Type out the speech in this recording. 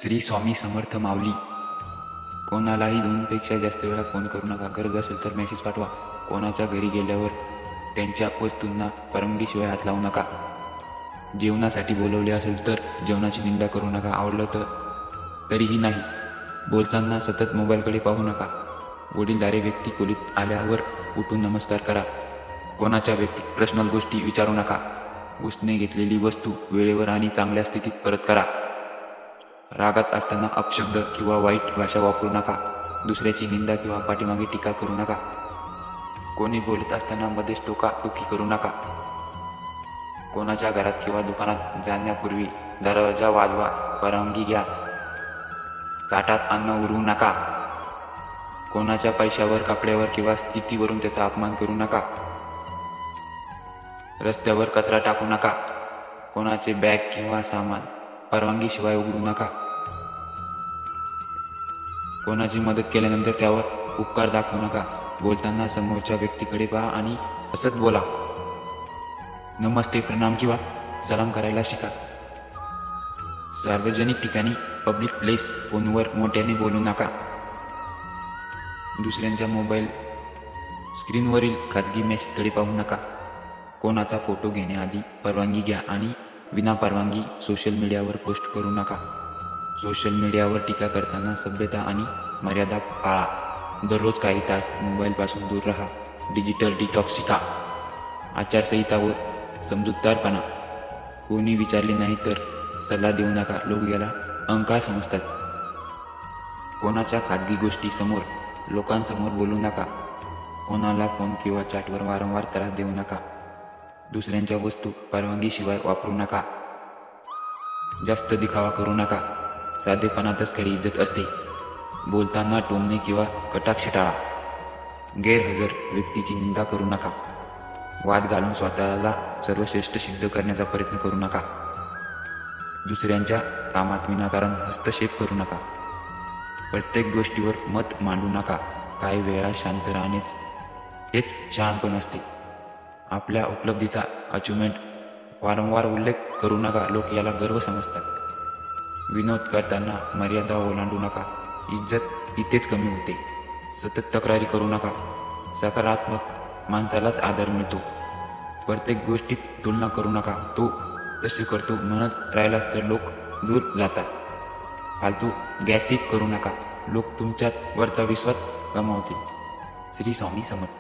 श्री स्वामी समर्थ माऊली. कोणालाही 2पेक्षा जास्त वेळा फोन करू नका. गरज असेल तर मेसेज पाठवा. कोणाच्या घरी गेल्यावर त्यांच्या वस्तूंना परवानगीशिवाय हात लावू नका. जेवणासाठी बोलवले असेल तर जेवणाची निंदा करू नका. आवडलं तर तरीही नाही. बोलताना सतत मोबाईलकडे पाहू नका. वडीलधारे व्यक्ती खोलीत आल्यावर उठून नमस्कार करा. कोणाच्या व्यक्तिगत पर्सनल गोष्टी विचारू नका. उसने घेतलेली वस्तू वेळेवर आणि चांगल्या स्थितीत परत करा. रागात असताना अपशब्द किंवा वाईट भाषा वापरू नका. दुसऱ्याची निंदा किंवा पाठीमागे टीका करू नका. कोणी बोलत असताना मध्येच टोकाटोकी करू नका. कोणाच्या घरात किंवा दुकानात जाण्यापूर्वी दरवाजा वाजवा. परवानगी घ्या. ताटात अन्न उरवू नका. कोणाच्या पैशावर, कपड्यावर किंवा स्थितीवरून त्याचा अपमान करू नका. रस्त्यावर कचरा टाकू नका. कोणाचे बॅग किंवा सामान परवानगीशिवाय उघडू नका. कोणाची मदत केल्यानंतर त्यावर उपकार दाखवू नका. बोलताना समोरच्या व्यक्तीकडे पहा आणि हसत बोला. नमस्ते, प्रणाम किंवा सलाम करायला शिका. सार्वजनिक ठिकाणी, पब्लिक प्लेस, फोनवर मोठ्याने बोलू नका. दुसऱ्यांच्या मोबाईल स्क्रीनवरील खाजगी मेसेजकडे पाहू नका. कोणाचा फोटो घेण्याआधी परवानगी घ्या आणि विनापरवानगी सोशल मीडियावर पोस्ट करू नका. सोशल मीडियावर टीका करताना सभ्यता आणि मर्यादा पाळा. दररोज काही तास मोबाईलपासून दूर राहा. डिजिटल डिटॉक्स शिका. आचारसंहिता व समजूतदारपणा. कोणी विचारले नाही तर सल्ला देऊ नका. लोक याला अहंकार समजतात. कोणाच्या खाजगी गोष्टी लोकांसमोर बोलू नका. कोणाला फोन किंवा चॅटवर वारंवार त्रास देऊ नका. दुसऱ्यांच्या वस्तू परवानगीशिवाय वापरू नका. जास्त दिखावा करू नका. साधेपणातच खरी इज्जत असते. बोलताना टोमणे किंवा कटाक्ष टाळा. गैरहजर व्यक्तीची निंदा करू नका. वाद घालून स्वतःला सर्वश्रेष्ठ सिद्ध करण्याचा प्रयत्न करू नका. दुसऱ्यांच्या कामात विनाकारण हस्तक्षेप करू नका. प्रत्येक गोष्टीवर मत मांडू नका. काही वेळा शांत राहणेच हेच शहाणपण असते. आपल्या उपलब्धीचा अचिव्हमेंट वारंवार उल्लेख करू नका. लोक याला गर्व समजतात. विनोद करताना मर्यादा ओलांडू नका. इज्जत इथेच कमी होते. सतत तक्रारी करू नका. सकारात्मक माणसालाच आदर मिळतो. प्रत्येक गोष्टीत तुलना करू नका. तो तसे करतो म्हणत राहिलास तर लोक दूर जातात. फालतू गॅसिप करू नका. लोक तुमच्यात वरचा विश्वास गमावतील. श्री स्वामी समर्थ.